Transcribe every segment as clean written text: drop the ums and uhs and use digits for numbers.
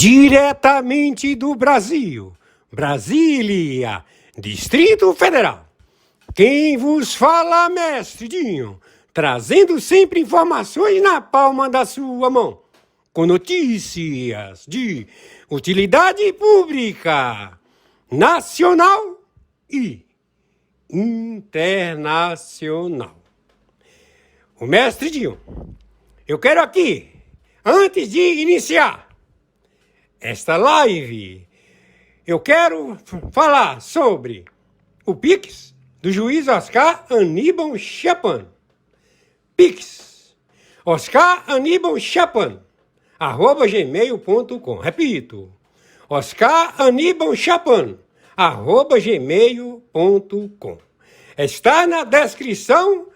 Diretamente do Brasil, Brasília, Distrito Federal. Quem vos fala, mestre Dinho, trazendo sempre informações na palma da sua mão, com notícias de utilidade pública, nacional e internacional. O mestre Dinho, eu quero aqui, antes de iniciar esta live, eu quero falar sobre o Pix do juiz Oscar Aníbal Chapan. Pix, Oscar Aníbal Chapan, @gmail.com. Repito, Oscar Aníbal Chapan, @gmail.com. Está na descrição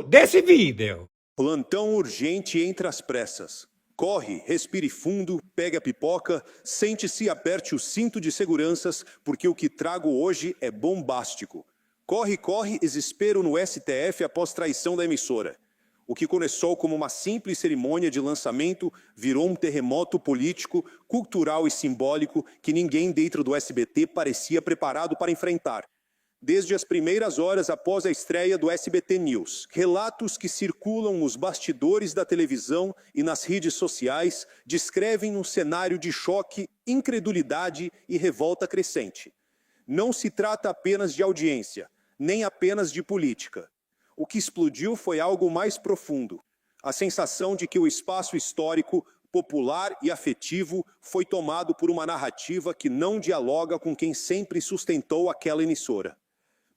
desse vídeo. Plantão urgente entre as pressas. Corre, respire fundo, pegue a pipoca, sente-se e aperte o cinto de seguranças, porque o que trago hoje é bombástico. Corre, corre, desespero no STF após traição da emissora. O que começou como uma simples cerimônia de lançamento virou um terremoto político, cultural e simbólico que ninguém dentro do SBT parecia preparado para enfrentar. Desde as primeiras horas após a estreia do SBT News, relatos que circulam nos bastidores da televisão e nas redes sociais descrevem um cenário de choque, incredulidade e revolta crescente. Não se trata apenas de audiência, nem apenas de política. O que explodiu foi algo mais profundo. A sensação de que o espaço histórico, popular e afetivo foi tomado por uma narrativa que não dialoga com quem sempre sustentou aquela emissora.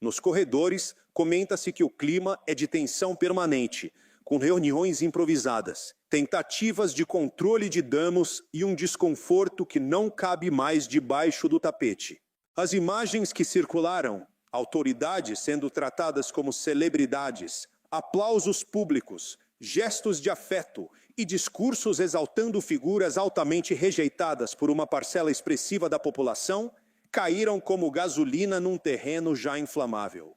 Nos corredores, comenta-se que o clima é de tensão permanente, com reuniões improvisadas, tentativas de controle de danos e um desconforto que não cabe mais debaixo do tapete. As imagens que circularam, autoridades sendo tratadas como celebridades, aplausos públicos, gestos de afeto e discursos exaltando figuras altamente rejeitadas por uma parcela expressiva da população, caíram como gasolina num terreno já inflamável.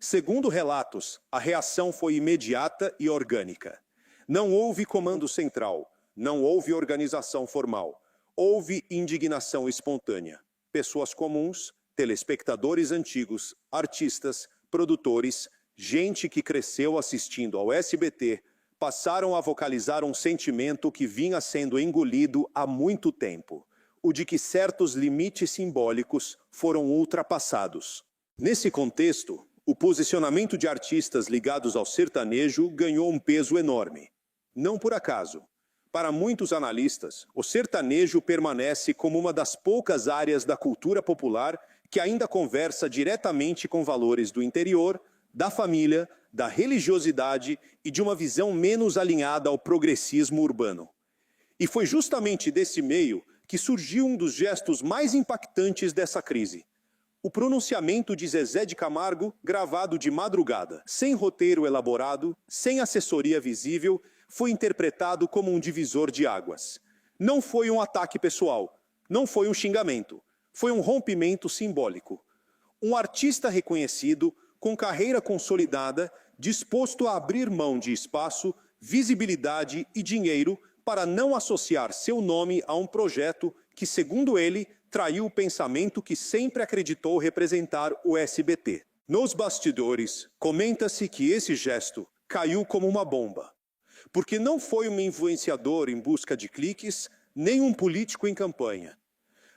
Segundo relatos, a reação foi imediata e orgânica. Não houve comando central, não houve organização formal. Houve indignação espontânea. Pessoas comuns, telespectadores antigos, artistas, produtores, gente que cresceu assistindo ao SBT, passaram a vocalizar um sentimento que vinha sendo engolido há muito tempo. O de que certos limites simbólicos foram ultrapassados. Nesse contexto, o posicionamento de artistas ligados ao sertanejo ganhou um peso enorme. Não por acaso. Para muitos analistas, o sertanejo permanece como uma das poucas áreas da cultura popular que ainda conversa diretamente com valores do interior, da família, da religiosidade e de uma visão menos alinhada ao progressismo urbano. E foi justamente desse meio que surgiu um dos gestos mais impactantes dessa crise. O pronunciamento de Zezé de Camargo, gravado de madrugada, sem roteiro elaborado, sem assessoria visível, foi interpretado como um divisor de águas. Não foi um ataque pessoal, não foi um xingamento, foi um rompimento simbólico. Um artista reconhecido, com carreira consolidada, disposto a abrir mão de espaço, visibilidade e dinheiro para não associar seu nome a um projeto que, segundo ele, traiu o pensamento que sempre acreditou representar o SBT. Nos bastidores, comenta-se que esse gesto caiu como uma bomba, porque não foi um influenciador em busca de cliques, nem um político em campanha.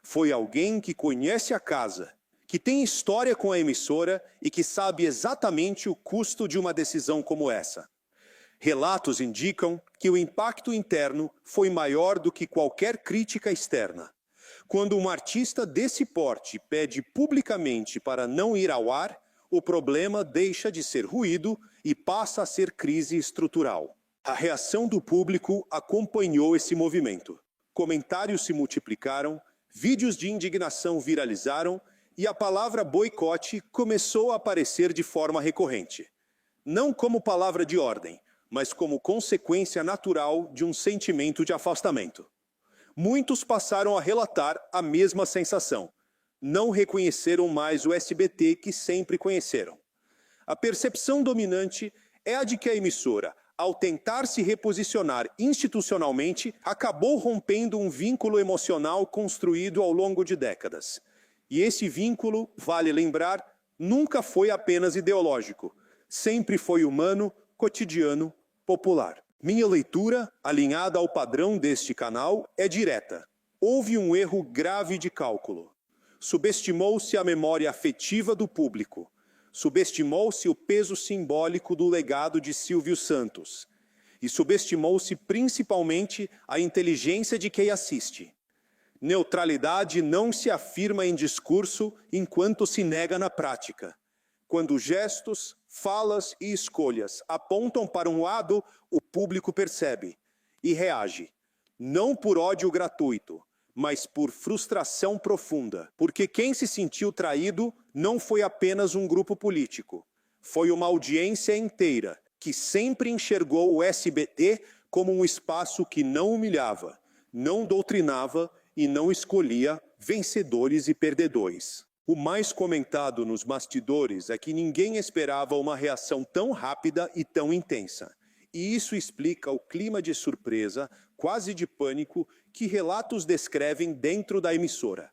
Foi alguém que conhece a casa, que tem história com a emissora e que sabe exatamente o custo de uma decisão como essa. Relatos indicam que o impacto interno foi maior do que qualquer crítica externa. Quando um artista desse porte pede publicamente para não ir ao ar, o problema deixa de ser ruído e passa a ser crise estrutural. A reação do público acompanhou esse movimento. Comentários se multiplicaram, vídeos de indignação viralizaram e a palavra boicote começou a aparecer de forma recorrente. Não como palavra de ordem, mas como consequência natural de um sentimento de afastamento. Muitos passaram a relatar a mesma sensação. Não reconheceram mais o SBT que sempre conheceram. A percepção dominante é a de que a emissora, ao tentar se reposicionar institucionalmente, acabou rompendo um vínculo emocional construído ao longo de décadas. E esse vínculo, vale lembrar, nunca foi apenas ideológico. Sempre foi humano, cotidiano, popular. Minha leitura, alinhada ao padrão deste canal, é direta. Houve um erro grave de cálculo. Subestimou-se a memória afetiva do público. Subestimou-se o peso simbólico do legado de Silvio Santos. E subestimou-se principalmente a inteligência de quem assiste. Neutralidade não se afirma em discurso enquanto se nega na prática. Quando gestos, falas e escolhas apontam para um lado, o público percebe e reage. Não por ódio gratuito, mas por frustração profunda. Porque quem se sentiu traído não foi apenas um grupo político. Foi uma audiência inteira que sempre enxergou o SBT como um espaço que não humilhava, não doutrinava e não escolhia vencedores e perdedores. O mais comentado nos bastidores é que ninguém esperava uma reação tão rápida e tão intensa. E isso explica o clima de surpresa, quase de pânico, que relatos descrevem dentro da emissora.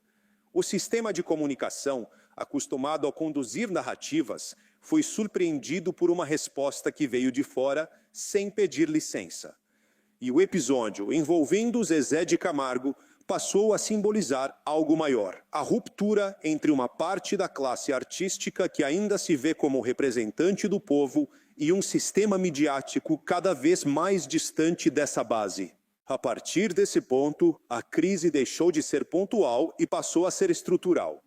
O sistema de comunicação, acostumado a conduzir narrativas, foi surpreendido por uma resposta que veio de fora, sem pedir licença. E o episódio envolvendo Zezé de Camargo passou a simbolizar algo maior. A ruptura entre uma parte da classe artística que ainda se vê como representante do povo e um sistema midiático cada vez mais distante dessa base. A partir desse ponto, a crise deixou de ser pontual e passou a ser estrutural.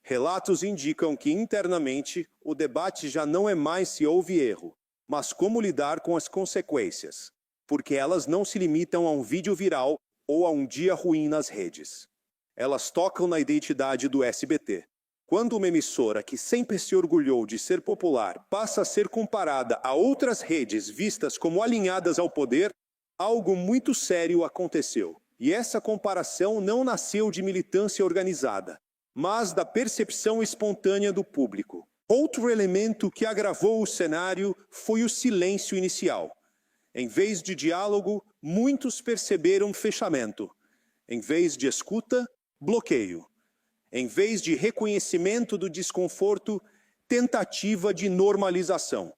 Relatos indicam que internamente o debate já não é mais se houve erro, mas como lidar com as consequências, porque elas não se limitam a um vídeo viral ou a um dia ruim nas redes. Elas tocam na identidade do SBT. Quando uma emissora que sempre se orgulhou de ser popular passa a ser comparada a outras redes vistas como alinhadas ao poder, algo muito sério aconteceu. E essa comparação não nasceu de militância organizada, mas da percepção espontânea do público. Outro elemento que agravou o cenário foi o silêncio inicial. Em vez de diálogo, muitos perceberam fechamento. Em vez de escuta, bloqueio. Em vez de reconhecimento do desconforto, tentativa de normalização.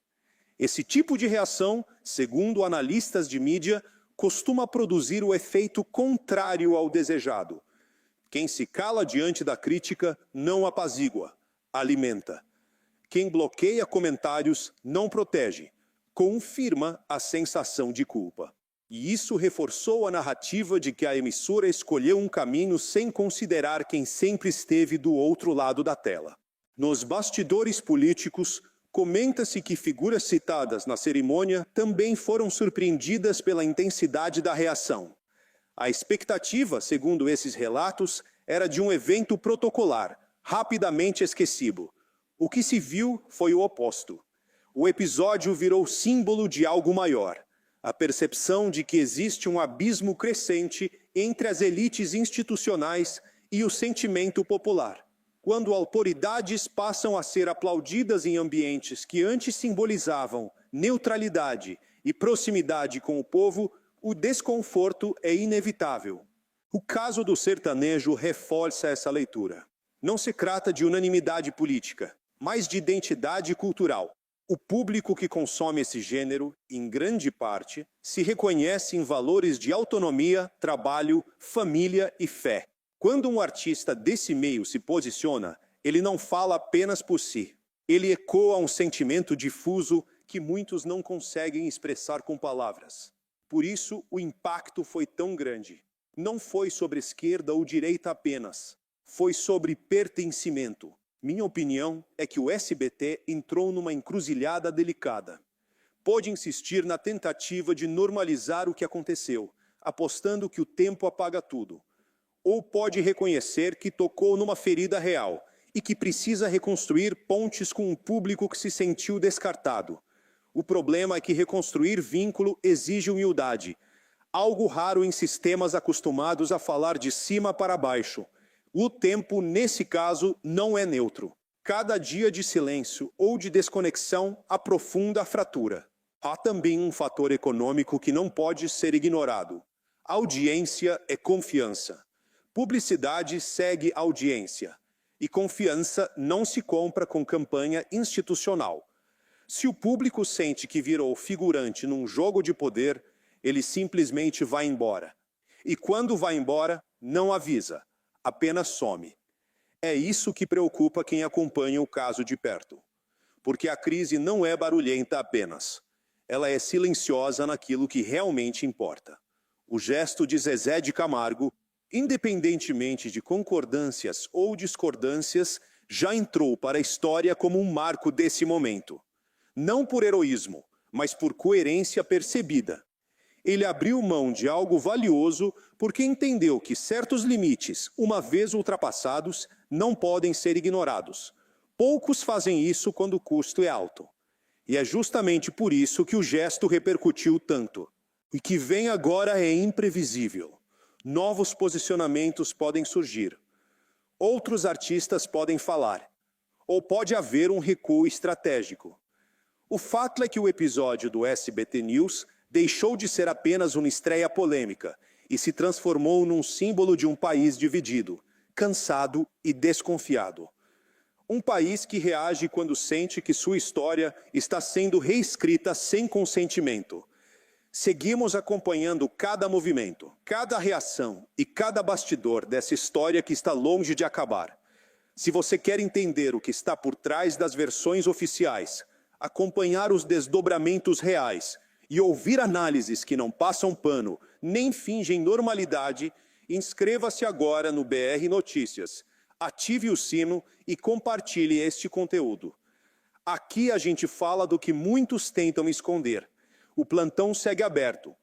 Esse tipo de reação, segundo analistas de mídia, costuma produzir o efeito contrário ao desejado. Quem se cala diante da crítica não apazigua, alimenta. Quem bloqueia comentários não protege, confirma a sensação de culpa. E isso reforçou a narrativa de que a emissora escolheu um caminho sem considerar quem sempre esteve do outro lado da tela. Nos bastidores políticos, comenta-se que figuras citadas na cerimônia também foram surpreendidas pela intensidade da reação. A expectativa, segundo esses relatos, era de um evento protocolar, rapidamente esquecido. O que se viu foi o oposto. O episódio virou símbolo de algo maior. A percepção de que existe um abismo crescente entre as elites institucionais e o sentimento popular. Quando autoridades passam a ser aplaudidas em ambientes que antes simbolizavam neutralidade e proximidade com o povo, o desconforto é inevitável. O caso do sertanejo reforça essa leitura. Não se trata de unanimidade política, mas de identidade cultural. O público que consome esse gênero, em grande parte, se reconhece em valores de autonomia, trabalho, família e fé. Quando um artista desse meio se posiciona, ele não fala apenas por si. Ele ecoa um sentimento difuso que muitos não conseguem expressar com palavras. Por isso, o impacto foi tão grande. Não foi sobre esquerda ou direita apenas. Foi sobre pertencimento. Minha opinião é que o SBT entrou numa encruzilhada delicada. Pode insistir na tentativa de normalizar o que aconteceu, apostando que o tempo apaga tudo. Ou pode reconhecer que tocou numa ferida real e que precisa reconstruir pontes com um público que se sentiu descartado. O problema é que reconstruir vínculo exige humildade, algo raro em sistemas acostumados a falar de cima para baixo. O tempo, nesse caso, não é neutro. Cada dia de silêncio ou de desconexão aprofunda a fratura. Há também um fator econômico que não pode ser ignorado. Audiência é confiança. Publicidade segue audiência. E confiança não se compra com campanha institucional. Se o público sente que virou figurante num jogo de poder, ele simplesmente vai embora. E quando vai embora, não avisa, apenas some. É isso que preocupa quem acompanha o caso de perto. Porque a crise não é barulhenta apenas. Ela é silenciosa naquilo que realmente importa. O gesto de Zezé de Camargo, independentemente de concordâncias ou discordâncias, já entrou para a história como um marco desse momento. Não por heroísmo, mas por coerência percebida. Ele abriu mão de algo valioso porque entendeu que certos limites, uma vez ultrapassados, não podem ser ignorados. Poucos fazem isso quando o custo é alto. E é justamente por isso que o gesto repercutiu tanto. O que vem agora é imprevisível. Novos posicionamentos podem surgir. Outros artistas podem falar. Ou pode haver um recuo estratégico. O fato é que o episódio do SBT News deixou de ser apenas uma estreia polêmica e se transformou num símbolo de um país dividido, cansado e desconfiado. Um país que reage quando sente que sua história está sendo reescrita sem consentimento. Seguimos acompanhando cada movimento, cada reação e cada bastidor dessa história que está longe de acabar. Se você quer entender o que está por trás das versões oficiais, acompanhar os desdobramentos reais e ouvir análises que não passam pano nem fingem normalidade, inscreva-se agora no BR Notícias, ative o sino e compartilhe este conteúdo. Aqui a gente fala do que muitos tentam esconder. O plantão segue aberto.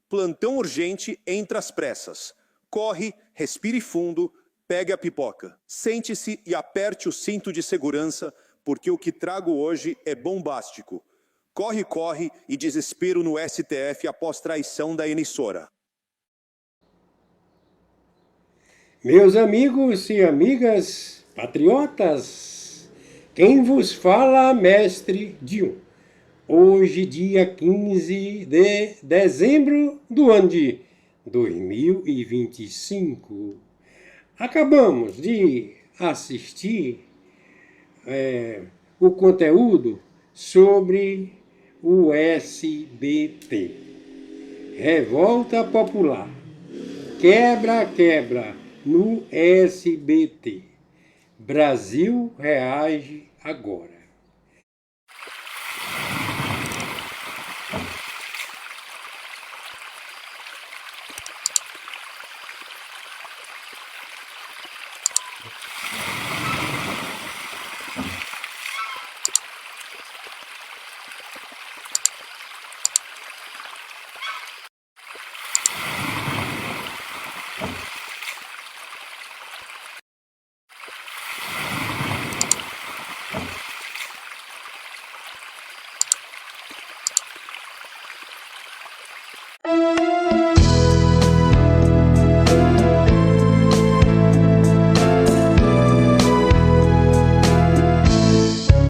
Plantão urgente entre as pressas. Corre, respire fundo, pegue a pipoca. Sente-se e aperte o cinto de segurança, porque o que trago hoje é bombástico. Corre, corre e desespero no STF após traição da emissora. Meus amigos e amigas patriotas, quem vos fala, mestre Dion. Hoje, dia 15 de dezembro do ano de 2025. Acabamos de assistir o conteúdo sobre o SBT. Revolta Popular. Quebra-quebra no SBT. Brasil reage agora.